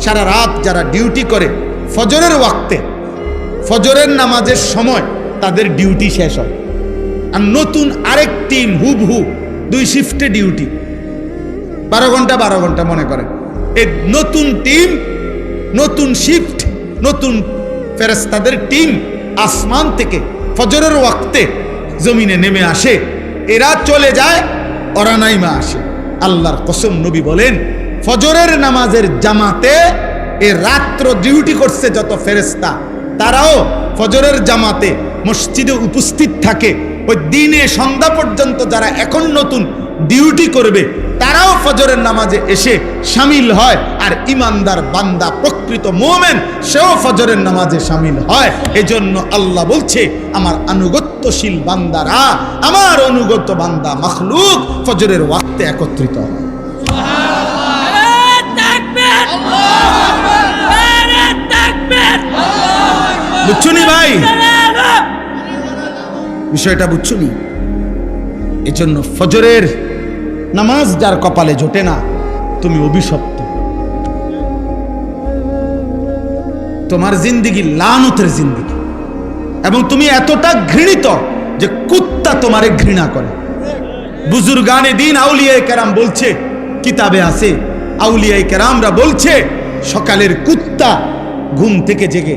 সারা রাত যারা ডিউটি করে ফজরের ওয়াক্তে, ফজরের নামাজের সময় তাদের ডিউটি শেষ হয়। আর নতুন আরেক টিম হুবহু 2 শিফটে ডিউটি, 12 ঘন্টা 12 ঘন্টা মনে করেন। এই নতুন টিম, নতুন শিফট, নতুন ফেরেশতাদের টিম আসমান থেকে ফজরের ওয়াক্তে জমিনে নেমে আসে। এরা চলে যায়, ওরা নাইমা আসে। আল্লাহর কসম, নবী বলেন ফজরের নামাজের জামাতে এ রাত্র ডিউটি করছে যত ফেরেশতা, তারাও ফজরের জামাতে মসজিদে উপস্থিত থাকে। ওই দিনে সন্ধ্যা পর্যন্ত যারা এখন নতুন ডিউটি করবে তারাও ফজরের নামাজে এসে শামিল হয়। আর ইমানদার বান্দা, প্রকৃত মুমিন, সেও ফজরের নামাজে শামিল হয়। এজন্য আল্লাহ বলছে, আমার আনুগত্যশীল বান্দারা, আমার অনুগত বান্দা মাখলুক ফজরের ওয়াক্তে একত্রিত হয়। বুঝছুনি ভাই, বিষয়টা বুঝছুনি? এজন্য ফজরের নামাজ যার কপালে জোটে না, তুমি অভিশপ্ত। তোমার জিন্দিগি লানতের জিন্দিগি, এবং তুমি এতটা ঘৃণিত যে কুত্তা তোমারে ঘৃণা করে। বুজুর্গানে দিন আউলিয়ায়ে কেরাম বলছে, কিতাবে আছে, আউলিয়ায়ে কেরামরা বলছে, সকালের কুত্তা ঘুম থেকে জেগে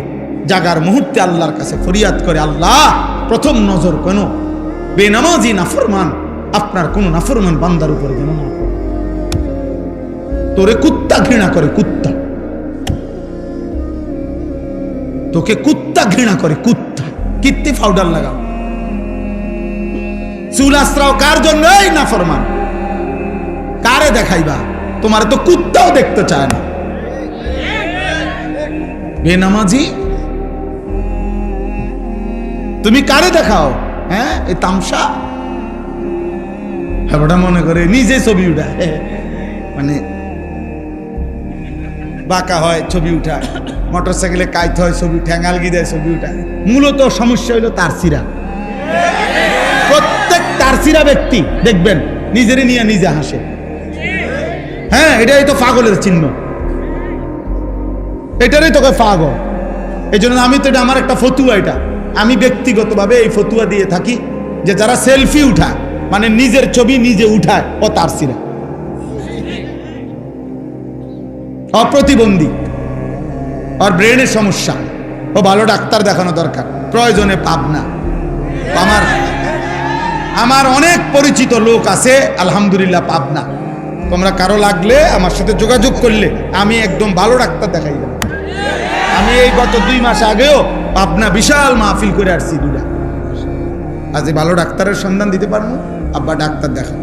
জাগার মুহূর্তে আল্লাহর কাছে ফরিয়াদ করে, আল্লাহ প্রথম নজর কেন বেনামাজি নাফরমান আপনার কোন নাফরমান বান্দার উপর যেন না পড়ে। তোরে কুত্তা ঘৃণা করে, কুত্তা তোকে কুত্তা ঘৃণা করে, কুত্তা। কিত্তি পাউডার লাগাও, চুল আশ্রাও কার জন্য? এই নাফরমান। কারে দেখাইবা? তোমার তো কুত্তাও দেখতে চায় না। বেনামাজি তুমি কারে দেখাও? হ্যাঁ, এই তামসা। ওটা মনে করে নিজে ছবি উঠায়, মানে বাঁকা হয় ছবি উঠায়, মোটর সাইকেলে কাইতে হয় ছবি, ঠ্যাঙ্গালগি দেয় ছবি উঠায়। মূলত সমস্যা হইল তারসিরা। প্রত্যেক তারসিরা ব্যক্তি দেখবেন নিজেরই নিয়ে নিজে হাসে। হ্যাঁ, এটাই তো পাগলের চিহ্ন, এটারই তোকে পাগল। এই জন্য আমি তো, এটা আমার একটা ফতুয়া, এটা আমি ব্যক্তিগতভাবে এই ফতুয়া দিয়ে থাকি যে যারা সেলফি উঠায়, মানে নিজের ছবি নিজে উঠায়, ও তারসিরা, অপ্রতিবন্ধী, ওর ব্রেনের সমস্যা, ও ভালো ডাক্তার দেখানো দরকার, প্রয়োজনে পাবনা। আমার অনেক পরিচিত লোক আছে আলহামদুলিল্লাহ পাবনা। তোমরা কারো লাগলে আমার সাথে যোগাযোগ করলে আমি একদম ভালো ডাক্তার দেখাই দেব। আমি এই গত 2 মাস আগেও পাবনা বিশাল মাহফিল করে আসছি, 2টা। আজ ভালো ডাক্তারের সন্ধান দিতে পারবো, আব্বা ডাক্তার দেখা।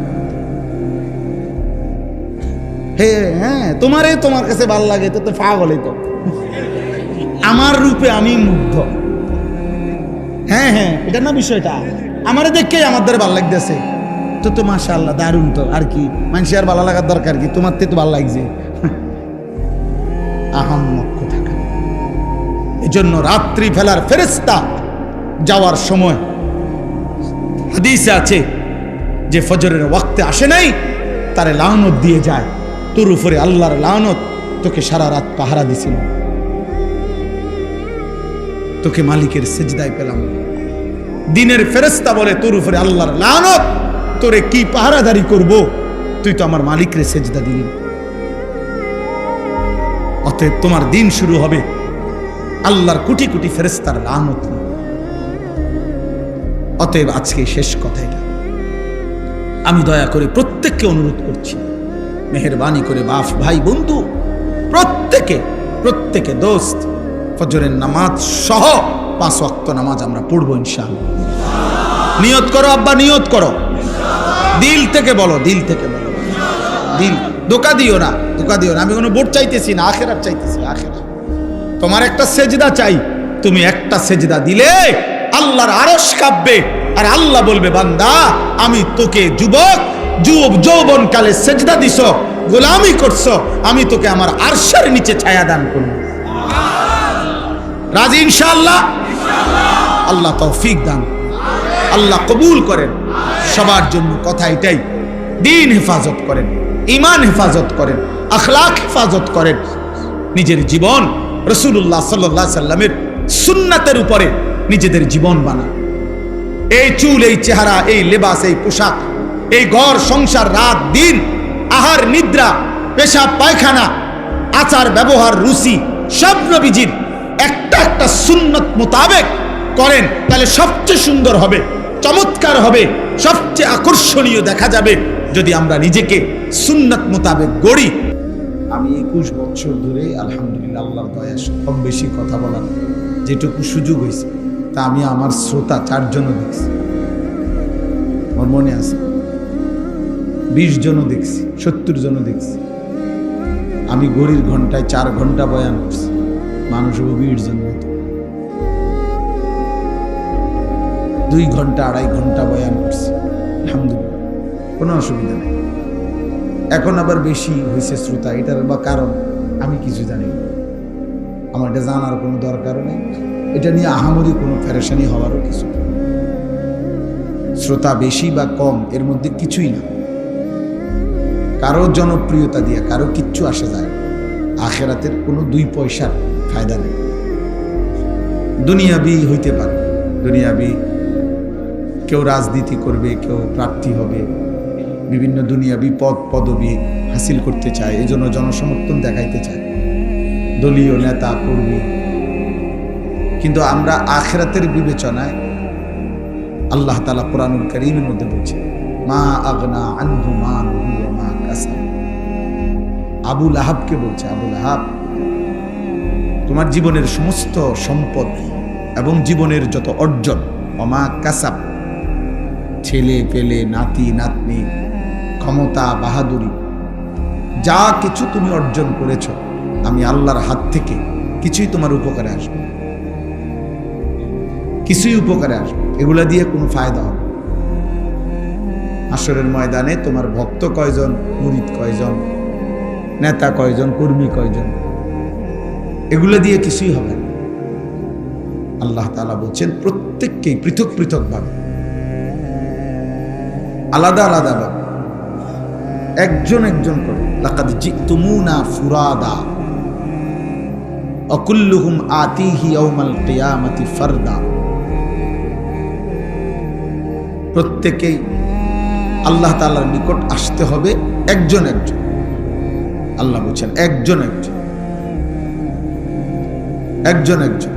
হ্যাঁ, তোমার কাছে ভালো লাগে তো পাগল তো। আমার রূপে আমি মুগ্ধ। হ্যাঁ হ্যাঁ, এটা না বিষয়টা। আমারে দেখে আমার দ্বারা ভালো লাগতেছে তো মাশাআল্লাহ, দারুণ। তো আর কি, মানুষের আর ভালো লাগার দরকার কি? তোমার তো ভালো লাগছে। আহাম্মক কোথাকার। এই জন্য রাত্রি ফেলার ফেরেশতা যাওয়ার সময় হাদিসে আছে যে ফজরের ওয়াক্তে আসে নাই, তারে লানত দিয়ে যায়। তোর উপরে আল্লাহর লানত, তোকে সারা রাত পাহারা দিছিল, তোকে মালিকের সেজদায় পেলাম। দিনের ফেরেশতা বলে, তোর উপরে আল্লাহর লানত, তোরে কি পাহারাদারি করব, তুই তো আমার মালিকের সেজদা দিলি। অতএব তোমার দিন শুরু হবে আল্লাহর কোটি কোটি ফেরেশতার লানত। অতএব আজকে শেষ কথা এটা, আমি দয়া করে প্রত্যেককে অনুরোধ করছি, মেহেরবানি করে বাপ ভাই বন্ধু প্রত্যেকে দোস্ত, ফজরের নামাজ সহ 5 ওয়াক্ত নামাজ আমরা পড়বো ইনশাআল্লাহ। নিয়ত করো আব্বা, নিয়ত করো, দিল থেকে বলো, দিল থেকে বলো, দিল। ধোঁকা দিও না। আমি কোনো ভোট চাইতেছি না, আখিরাত চাইতেছি, আখিরাত। তোমার একটা সেজদা চাই, তুমি একটা সেজদা দিলে আল্লাহর আরশ কাঁপবে, আর আল্লাহ বলবে, বান্দা আমি তোকে যৌবন কালে সেজদা দিছো, গোলামি করছো, আমি তোকে আমার আরশের নিচে ছায়া দান করব। রাজি ইনশাআল্লাহ? আল্লাহ তৌফিক দান, আল্লাহ কবুল করেন সবার জন্য। কথা এটাই, দিন হেফাজত করেন, ঈমান হেফাজত করেন, আখলাক হেফাজত করেন, নিজের জীবন রাসূলুল্লাহ সাল্লাল্লাহু আলাইহি সাল্লামের সুন্নাতের উপরে নিজেদের জীবন বানান। এই চুল, এই চেহারা, এই লেবাস, এই পোশাক, এই ঘর সংসার, রাত দিন, আহার নিদ্রা, পেশাব পায়খানা, আচার ব্যবহার, রুচি সব নবীজির একটা একটা সুন্নত মোতাবেক করেন, তাহলে সবচেয়ে সুন্দর হবে, চমৎকার হবে, সবচেয়ে আকর্ষণীয় দেখা যাবে যদি আমরা নিজেকে সুন্নত মোতাবেক গড়ি। আমি 21 বছর ধরে আলহামদুলিল্লাহ আল্লাহর দয়া কম বেশি কথা বলার যেটুকু সুযোগ হয়েছে তা আমি আমার শ্রোতা 4 জনও দেখছি, আমার মনে আছে 20 জনও দেখছি, 70 জনও দেখছি। আমি ঘড়ির ঘন্টায় 4 ঘন্টা বয়ান করছি, মানুষ 20 জন মতো, 2 ঘন্টা 2.5 ঘন্টা বয়ান করছি, আলহামদুলিল্লাহ কোনো অসুবিধা নেই। এখন আবার বেশি হয়েছে শ্রোতা, এটার বা কারণ আমি কিছু জানি না, আমার এটা জানার কোনো দরকারও নেই, এটা নিয়ে আহামরি কোনো ফেরেশানি হওয়ারও কিছু। শ্রোতা বেশি বা কম এর মধ্যে কিছুই না, কারো জনপ্রিয়তা দিয়ে কারো কিচ্ছু আসে যায় না। আখেরাতের কোনো 2 পয়সার ফায়দা নেই। দুনিয়াবি হইতে পারে, দুনিয়াবি কেউ রাজনীতি করবে, কেউ প্রার্থী হবে, বিভিন্ন দুনিয়াবি পদ পদবি হাসিল করতে চায়, এই জন্য জনসমর্থন দেখাইতে চায়, দলীয় নেতা কর্মী। কিন্তু আমরা আখিরাতের বিবেচনায় আল্লাহ তাআলা কোরআনুল কারীমের মধ্যে বলছে, মা আগনা আনহু মালুহু ওয়া মা কাসাব। আবু লাহাবকে বলছে, আবু লাহাব তোমার জীবনের সমস্ত সম্পদ এবং জীবনের যত অর্জন, ওয়া মা কাসাব, ছেলে পেলে, নাতি নাতনি, ক্ষমতা বাহাদুরি, যা কিছু তুমি অর্জন করেছ, আমি আল্লাহর হাত থেকে কিছুই তোমার উপকারে আসবে, কিছুই উপকারে আসবে, এগুলা দিয়ে কোনো ফায়দা হবে। হাশরের ময়দানে তোমার ভক্ত কয়জন, মুরিদ কয়জন, নেতা কয়জন, কর্মী কয়জন, এগুলা দিয়ে কিছুই হবে না। আল্লাহ তাআলা বলছেন প্রত্যেককেই পৃথক পৃথক ভাবে, আলাদা আলাদা ভাবে, একজন একজন করে, লাকাদ জিতুমুনা ফুরাদা অকুল্লুহুম আতিহি ইয়াউমাল কিয়ামাতি ফারদা। প্রত্যেকেই আল্লাহ তাআলার নিকট আসতে হবে একজন একজন। আল্লাহ বলছেন একজন একজন, একজন একজন।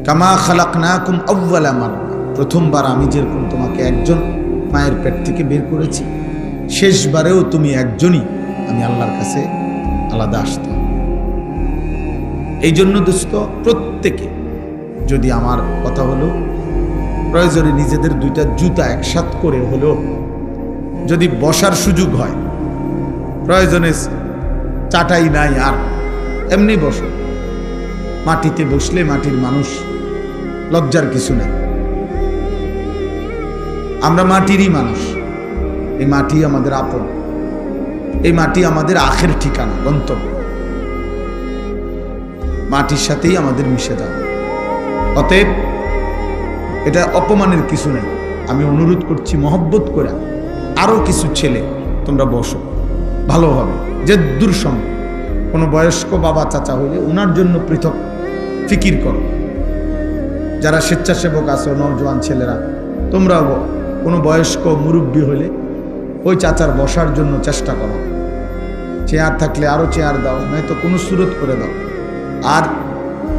কামা খালাকনাকুম আউওয়ালা মাররা, প্রথমবার আমি যেরকম তোমাকে একজন মায়ের পেট থেকে বের করেছি, শেষবারেও তুমি একজনই, আমি আল্লাহর কাছে আলাদা আসতে। এই জন্য দোস্ত, প্রত্যেকে যদি, আমার কথা হলো, প্রয়োজনে নিজেদের 2টা জুতা একসাথ করে হলো যদি বসার সুযোগ হয়, প্রয়োজনে চাটাই নাই আর এমনি বসো, মাটিতে বসলে মাটির মানুষ, লজ্জার কিছু নেই। আমরা মাটিরই মানুষ, এই মাটি আমাদের আপন, এই মাটি আমাদের আখের ঠিকানা, গন্তব্য, মাটির সাথেই আমাদের মিশে যাবে। অতএব এটা অপমানের কিছু নেই। আমি অনুরোধ করছি মহব্বত করে, আরো কিছু ছেলে তোমরা বসো, ভালো হবে। যে দূর সম্ভব কোনো বয়স্ক বাবা চাচা হইলে ওনার জন্য পৃথক ফিকির করো। যারা স্বেচ্ছাসেবক আছো, নওজোয়ান ছেলেরা, তোমরাও কোনো বয়স্ক মুরব্বী হলে ওই চাচার বসার জন্য চেষ্টা করো। চেয়ার থাকলে আরো চেয়ার দাও, নয়তো কোনো সুরত করে দাও। আর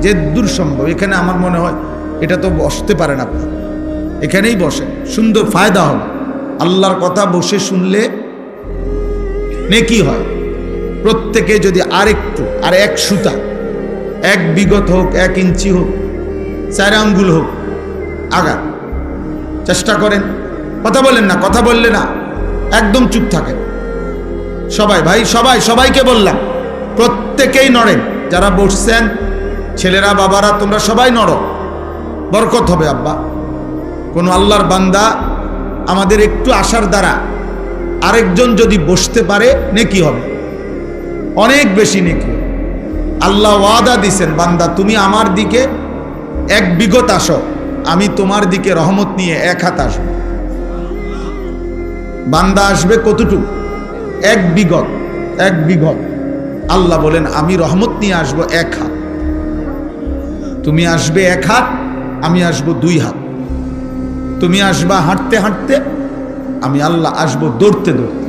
যে দূর সম্ভব, এখানে আমার মনে হয় এটা তো বসতে পারেন আপনি, এখানেই বসেন, সুন্দর ফায়দা হবে। আল্লাহর কথা বসে শুনলে নেকি হয়। প্রত্যেকে যদি আরেকটু, আর 1 সুতা, 1 বিগত হোক, 1 ইঞ্চি হোক, 4 আঙ্গুল হোক, আগা চেষ্টা করেন। কথা বলেন না, কথা বললে না, একদম চুপ থাকেন সবাই। ভাই সবাইকে বললাম, প্রত্যেকেই নড়েন। যারা বসছেন, ছেলেরা বাবারা, তোমরা সবাই নড়ো, বরকত হবে। আব্বা, কোনো আল্লাহর বান্দা আমাদের একটু আসার দ্বারা আরেকজন যদি বসতে পারে, নেকি হবে, অনেক বেশি নেকি। আল্লাহ ওয়াদা দিছেন, বান্দা তুমি আমার দিকে 1 বিগত আসো, আমি তোমার দিকে রহমত নিয়ে 1 হাত আসবো। বান্দা আসবে কতটুকু? 1 বিগত। এক বিঘত। আল্লাহ বলেন আমি রহমত নিয়ে আসবো এক হাত, তুমি আসবে এক হাত, আমি আসবো দুই হাত। তুমি আসবা হাঁটতে হাঁটতে, আমি আল্লাহ আসবো দৌড়তে দৌড়তে।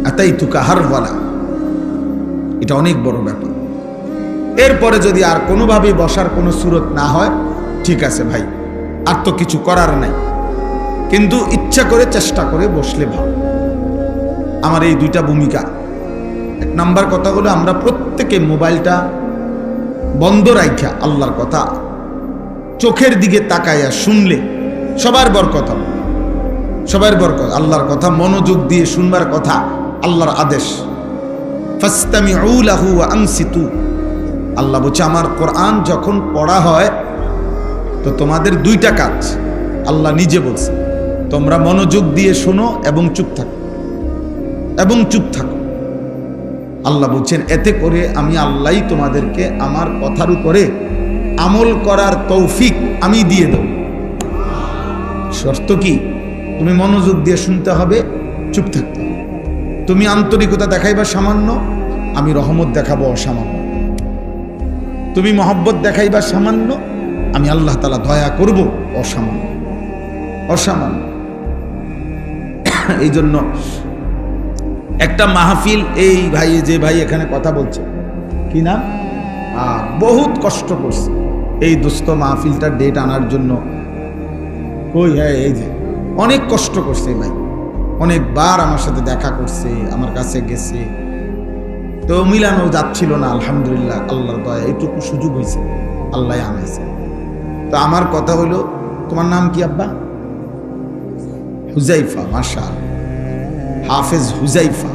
আতাইতুকা হারওয়ালা, এটা অনেক বড় ব্যাপার। এরপরে যদি আর কোনোভাবে বসার কোনো সুরত না হয়, ঠিক আছে ভাই, আর তো কিছু করার নাই, কিন্তু ইচ্ছা করে চেষ্টা করে বসলে ভালো। আমার এই দুইটা ভূমিকা। এক নাম্বার কথা হলো, আমরা প্রত্যেকে মোবাইলটা বন্ধ রাখা আল্লাহর কথা চোখের দিকে তাকাইয়া শুনলে সবার বরকত হবে, সবার বরকত। আল্লাহর কথা মনোযোগ দিয়ে শুনবার কথা, আল্লাহর আদেশ। ফাসতামিউ লাহু ওয়া আনসিতু। আল্লাহ বলছে আমার কোরআন যখন পড়া হয় তো তোমাদের দুইটা কাজ, আল্লাহ নিজে বলছে, তোমরা মনোযোগ দিয়ে শোনো এবং চুপ থাকো, এবং চুপ থাকো। আল্লাহ বলছেন এতে করে আমি আল্লাহই তোমাদেরকে আমার কথার উপরে আমল করার তৌফিক আমি দিয়ে দেব। শর্ত কি? তুমি মনোযোগ দিয়ে শুনতে হবে, চুপ থাকতে হবে। তুমি আন্তরিকতা দেখাইবা সামান্য, আমি রহমত দেখাবো অসামান্য। তুমি মহব্বত দেখাইবা সামান্য, আমি আল্লাহ তাআলা দয়া করব অসামান্য, অসামান্য। এই জন্য একটা মাহফিল, এই ভাই যে ভাই এখানে কথা বলছে, কি না, বহুত কষ্ট করছে এই দোস্ত মাহফিলটার ডেট আনার জন্য। কই, হ্যাঁ, এই যে অনেক কষ্ট করছে ভাই, অনেকবার আমার সাথে দেখা করছে, আমার কাছে গেছে, তো মিলানো যাচ্ছিল না। আলহামদুলিল্লাহ, আল্লাহর দয়া এইটুকু সুযোগ হয়েছে, আল্লাহ আনাইছে। তো আমার কথা হলো, তোমার নাম কি আব্বা? হুজাইফা। মাশাআল্লাহ, হাফেজ হুজাইফা।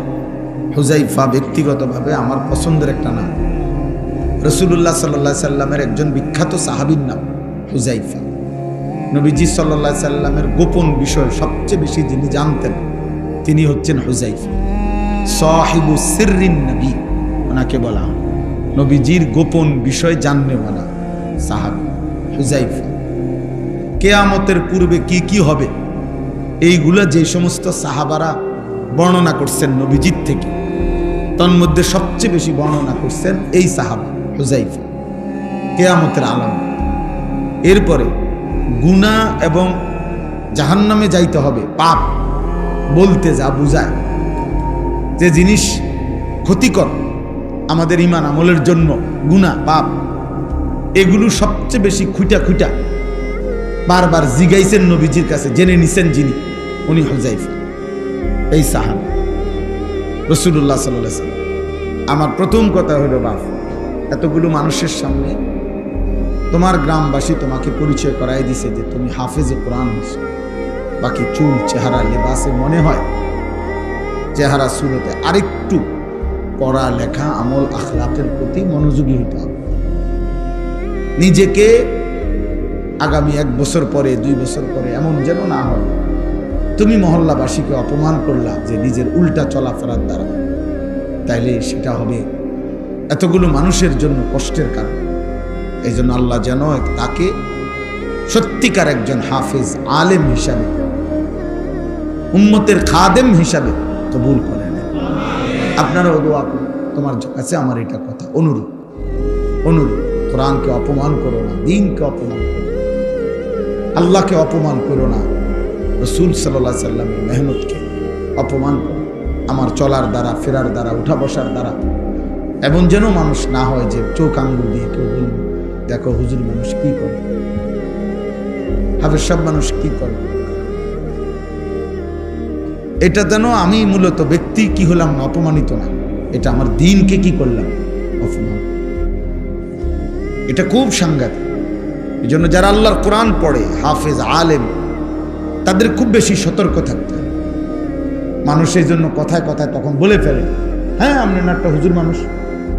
হুজাইফা ব্যক্তিগতভাবে আমার পছন্দের একটা নাম। রাসূলুল্লাহ সাল্লাল্লাহু আলাইহি সাল্লামের একজন বিখ্যাত সাহাবীর নাম হুজাইফা। নবীজি সাল্লাল্লাহু আলাইহি সাল্লামের গোপন বিষয় সবচেয়ে বেশি যিনি জানতেন, তিনি হচ্ছেন হুজাইফা। সাহিবু সিররিন নবী, ওনাকে বলা হয় নবীজির গোপন বিষয় জাননেওয়ালা সাহাবী হুজাইফা। কিয়ামতের পূর্বে কি কি হবে এইগুলো যে সমস্ত সাহাবারা বর্ণনা করছেন নবীজির থেকে, তন্মধ্যে সবচেয়ে বেশি বর্ণনা করছেন এই সাহাবা হুজাইফা, কিয়ামতের আলামত। এরপরে গুনাহ এবং জাহান্নামে যাইতে হবে, পাপ বলতে যা বুঝায়, যে জিনিস ক্ষতিকর আমাদের ঈমান আমলের জন্য, গুনাহ পাপ, এগুলো সবচেয়ে বেশি খুঁটা খুঁটা বারবার জিগাইছেন নবীজির কাছে, জেনে নিছেন যিনি, উনি হুজাইফা, এই সাহাবী রাসূলুল্লাহ সাল্লাল্লাহু আলাইহি ওয়াসাল্লাম। আমার প্রথম কথা হলো, বাপ, এতগুলো মানুষের সামনে তোমার গ্রামবাসী তোমাকে পরিচয় করাই দিছে যে তুমি হাফেজে কোরআন হইছো, বাকি চুল, চেহারা, লেবাসে মনে হয়, চেহারা সুরতে আরেকটু পড়া লেখা, আমল, আখলাকের প্রতি মনোযোগী হতে হবে। নিজেকে আগামী 1 বছর পরে, 2 বছর পরে এমন যেন না হয় তুমি মহল্লাবাসীকে অপমান করলা যে নিজের উল্টা চলাফেরার দ্বারা, তাইলে সেটা হবে এতগুলো মানুষের জন্য কষ্টের কারণ। এই জন্য আল্লাহ যেন তাকে সত্যিকার একজন হাফেজ আলেম হিসাবে, উম্মতের খাদেম হিসাবে কবুল করে নেন। আপনারাও দোয়া করুন। তোমার কাছে আমার এটা কথা, অনুরোধ, কোরআনকে অপমান করো না, দ্বীনকে অপমান করো না, আল্লাহকে অপমান করো না, রাসূল সাল্লাল্লাহু আলাইহি সাল্লামের মেহনতকে অপমান করো। আমার চলার দ্বারা, ফেরার দ্বারা, উঠা বসার দ্বারা এমন যেন মানুষ না হয় যে চোখ আঙ্গুল দিয়ে কেউ বলবে, দেখো হুজুর মানুষ কি করে, হাফেজ সব মানুষ কি করে। এটা যেন আমি মূলত ব্যক্তি কি হলাম না, অপমানিত না, এটা আমার দ্বীনকে কি করলাম, অপমান। এটা খুব সাংঘাতিক। এই জন্য যারা আল্লাহর কোরআন পড়ে, হাফেজ আলেম, তাদের খুব বেশি সতর্ক থাকতে হয়। মানুষ এই জন্য কথায় কথায় তখন বলে ফেলে, হ্যাঁ আপনি না একটা হুজুর মানুষ,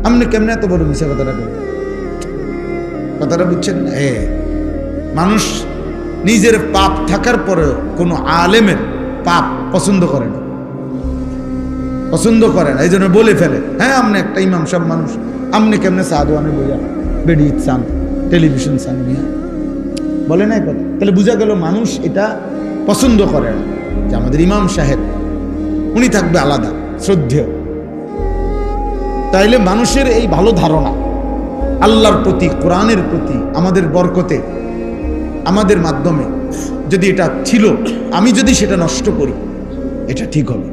আপনি কেমনে এত বড় মিশা কথাটা বলেন, কথাটা বুঝছেন না? মানুষ নিজের পাপ থাকার পরেও কোনো আলেমের পাপ পছন্দ করে না, এই জন্য বলে ফেলে, হ্যাঁ আপনি একটা ইমাম সাহেব মানুষ, আপনি কেমনে সাদওয়ানে বইয়া বেডি চান, টেলিভিশন চান নিয়ে বলে নাই কথা। তাহলে বোঝা গেল মানুষ এটা পছন্দ করে না যে আমাদের ইমাম সাহেব উনি থাকবে আলাদা শ্রদ্ধেয়। তাইলে মানুষের এই ভালো ধারণা আল্লাহর প্রতি, কোরআনের প্রতি আমাদের বরকতে, আমাদের মাধ্যমে যদি এটা ছিল, আমি যদি সেটা নষ্ট করি, এটা ঠিক হবে,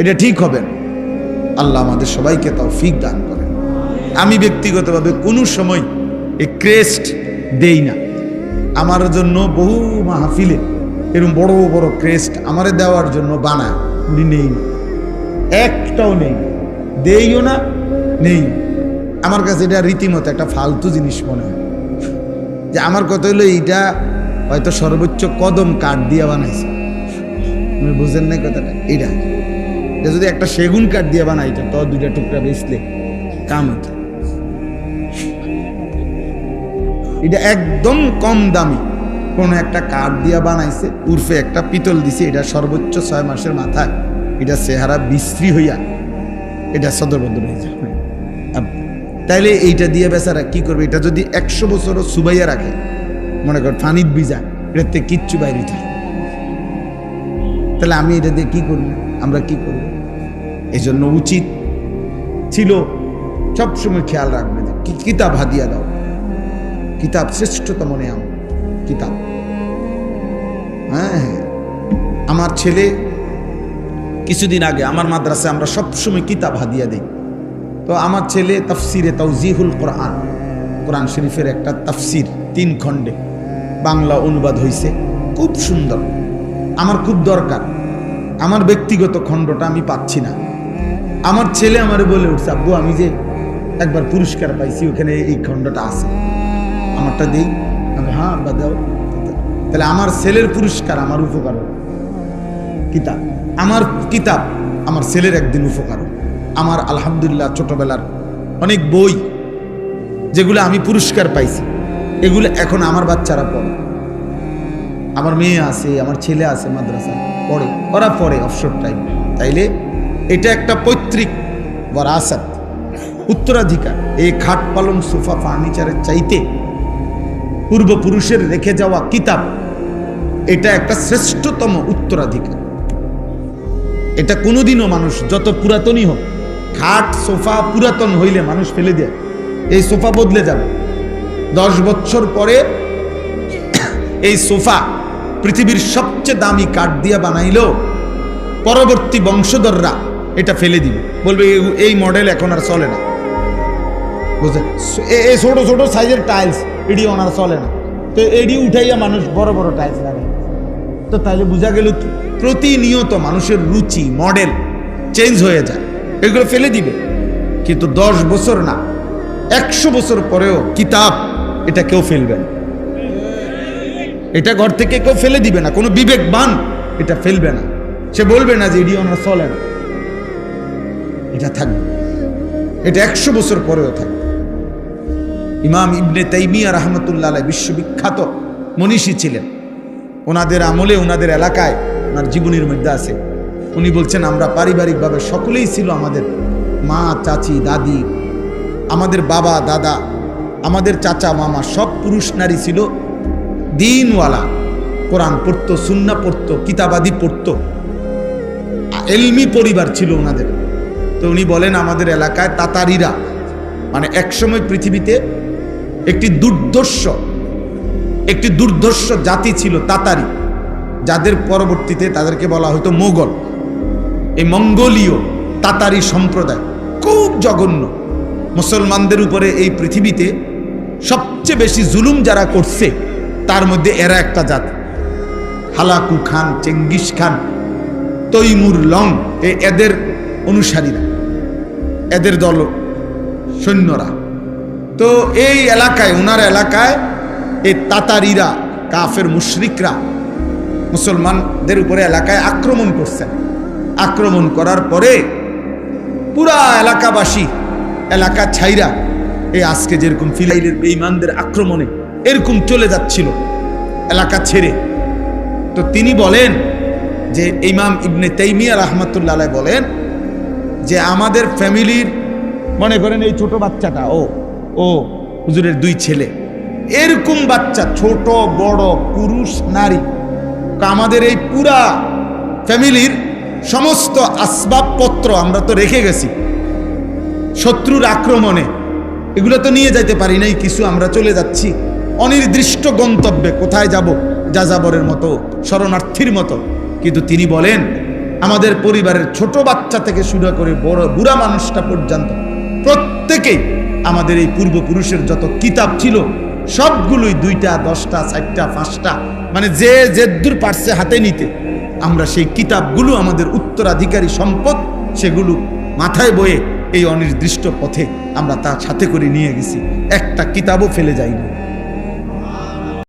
এটা ঠিক হবে না। আল্লাহ আমাদের সবাইকে তৌফিক দান করেন। আমি ব্যক্তিগতভাবে কোনো সময় এই ক্রেস্ট দেই না। আমার জন্য বহু মাহফিলে এরকম বড় বড় ক্রেস্ট আমারে দেওয়ার জন্য বানায়, উনি নেই না, একটাও নেই, দেইও না, নেই। আমার কাছে এটা রীতিমতো একটা ফালতু জিনিস মনে হয়। যে আমার কথা হলো এইটা হয়তো সর্বোচ্চ কদম কাঠ দিয়ে বানাইছে, আপনি বুঝেন না কথাটা। এটা যদি একটা সেগুন কাঠ দিয়ে বানাইতো তো 2টা টুকরা বেচলে কাম হতো। এটা একদম কম দামি কোন একটা কাঠ দিয়ে বানাইছে, উর্ফে একটা পিতল দিছে, এটা সর্বোচ্চ 6 মাসের মাথায় এটা চেহারা বিশ্রী হইয়া এটা সদরবদর হয়ে যাবে। তাইলে এইটা দিয়ে বেচারা কি করবে? এটা যদি 100 বছরও সুবাইয়া রাখে, মনে কর ফানিত ভিজা, এটাতে কিচ্ছু বাইরে থাকে, তাহলে আমি এটা দিয়ে কি করব? আমরা কি করব? এই জন্য উচিত ছিল সবসময় খেয়াল রাখবে যে কিতাব হাদিয়া দাও। কিতাব শ্রেষ্ঠতম নিয়াম, কিতাব। হ্যাঁ, আমার ছেলে কিছুদিন আগে আমার মাদ্রাসায় আমরা সবসময় কিতাব হাদিয়া দিই। তো আমার ছেলে তাফসিরে তাওজিহুল কোরআন, কোরআন শরীফের একটা তাফসির 3 খণ্ডে বাংলা অনুবাদ হয়েছে, খুব সুন্দর। আমার খুব দরকার, আমার ব্যক্তিগত খণ্ডটা আমি পাচ্ছি না। আমার ছেলে আমারে বলে উঠছে, আব্বু আমি যে একবার পুরস্কার পাইছি, ওখানে এই খণ্ডটা আছে, আমারটা দেই। হ্যাঁ আব্বা দাও। তাহলে আমার ছেলের পুরস্কার আমার উপকার, কিতাব আমার, কিতাব আমার ছেলের একদিন উপকার। আমার আলহামদুলিল্লাহ ছোটবেলার অনেক বই যেগুলো আমি পুরস্কার পাইছি, এগুলো এখন আমার বাচ্চারা পড়ে। আমার মেয়ে আছে, আমার ছেলে আছে, মাদ্রাসায় পড়ে, ওরা পড়ে অবসর টাইম। তাইলে এটা একটা পৈতৃক ওয়ারাসাত, উত্তরাধিকার। এই খাট পালং সোফা ফার্নিচারের চাইতে পূর্বপুরুষের রেখে যাওয়া কিতাব, এটা একটা শ্রেষ্ঠতম উত্তরাধিকার। এটা কোনোদিনও মানুষ যত পুরাতনই হোক, খাট সোফা পুরাতন হইলে মানুষ ফেলে দেয়, এই সোফা বদলে যাবে। 10 বছর পরে এই সোফা পৃথিবীর সবচেয়ে দামি কাঠ দিয়ে বানাইলেও পরবর্তী বংশধররা এটা ফেলে দিবে, বলবে এই মডেল এখন আর চলে না। বুঝলেন? এই ছোট ছোট সাইজের টাইলস এডি ওনার চলে না, তো এডি উঠাইয়া মানুষ বড় বড় টাইলস লাগায়। তো তাইলে বোঝা গেল কি প্রতিনিয়ত মানুষের রুচি মডেল চেঞ্জ হয়ে যায়, এগুলো ফেলে দিবে। কিন্তু 10 বছর না, 100 বছর পরেও কিতাব এটা কেউ ফেলবে না, এটা ঘর থেকে কেউ ফেলে দিবে না। কোনো বিবেকবান এটা ফেলবে না, সে বলবে না যে এডি ওনার চলে না, এটা থাকবে, এটা 100 বছর পরেও থাকবে। ইমাম ইবনে তাইমিয়া রাহমাতুল্লাহ আলাইহি বিশ্ববিখ্যাত মনীষী ছিলেন। ওনাদের আমলে, ওনাদের এলাকায়, ওনার জীবনীর মধ্যে আছে, উনি বলছেন আমরা পারিবারিকভাবে সকলেই ছিল, আমাদের মা, চাচি, দাদি, আমাদের বাবা, দাদা, আমাদের চাচা, মামা, সব পুরুষ নারী ছিল দিনওয়ালা, কোরআন পড়তো, সুন্নাহ পড়তো, কিতাবাদি পড়তো, এলমি পরিবার ছিল ওনাদের। তো উনি বলেন আমাদের এলাকায় তাতারিরা, মানে একসময় পৃথিবীতে একটি দুর্ধর্ষ জাতি ছিল তাতারি, যাদের পরবর্তীতে তাদেরকে বলা হতো মোগল। এই মঙ্গোলীয় তাতারি সম্প্রদায় খুব জঘন্য। মুসলমানদের উপরে এই পৃথিবীতে সবচেয়ে বেশি জুলুম যারা করছে তার মধ্যে এরা একটা জাতি। Hulagu Khan, Genghis Khan, Timur Lang, এদের অনুসারীরা, এদের দল সৈন্যরা। তো এই এলাকায়, ওনার এলাকায় এই তাতারিরা, কাফের মুশরিকরা মুসলমানদের উপরে এলাকায় আক্রমণ করছেন। আক্রমণ করার পরে পুরা এলাকাবাসী, এলাকা ছাইরা, এই আজকে যেরকম ফিলাইলের বেঈমানদের আক্রমণে এরকম চলে যাচ্ছিল এলাকা ছেড়ে। তো তিনি বলেন যে ইমাম ইবনে তাইমিয়া রাহমাতুল্লাহ আলাইহি বলেন যে আমাদের ফ্যামিলির, মনে করেন এই ছোট বাচ্চাটা, ও হুজুরের 2 ছেলে, এরকম বাচ্চা ছোট বড় পুরুষ নারী, আমাদের এই পুরা ফ্যামিলির সমস্ত আসবাবপত্র আমরা তো রেখে গেছি শত্রুর আক্রমণে, এগুলো তো নিয়ে যাইতে পারি নাই, কিছু আমরা চলে যাচ্ছি অনির্দিষ্ট গন্তব্যে, কোথায় যাব, যাযাবরের মতো, শরণার্থীর মতো। কিন্তু তিনি বলেন আমাদের পরিবারের ছোট বাচ্চা থেকে শুরু করে বড় বুড়া মানুষটা পর্যন্ত প্রত্যেকেই আমাদের এই পূর্বপুরুষের যত কিতাব ছিল সবগুলোই 2টা 10টা 4টা 5টা, মানে যে যেদূর পারছে হাতে নিতে, আমরা সেই কিতাবগুলো আমাদের উত্তরাধিকারী সম্পদ, সেগুলো মাথায় বয়ে এই অনির্দিষ্ট পথে আমরা তার সাথে করে নিয়ে গেছি, একটা কিতাবও ফেলে যাইনি।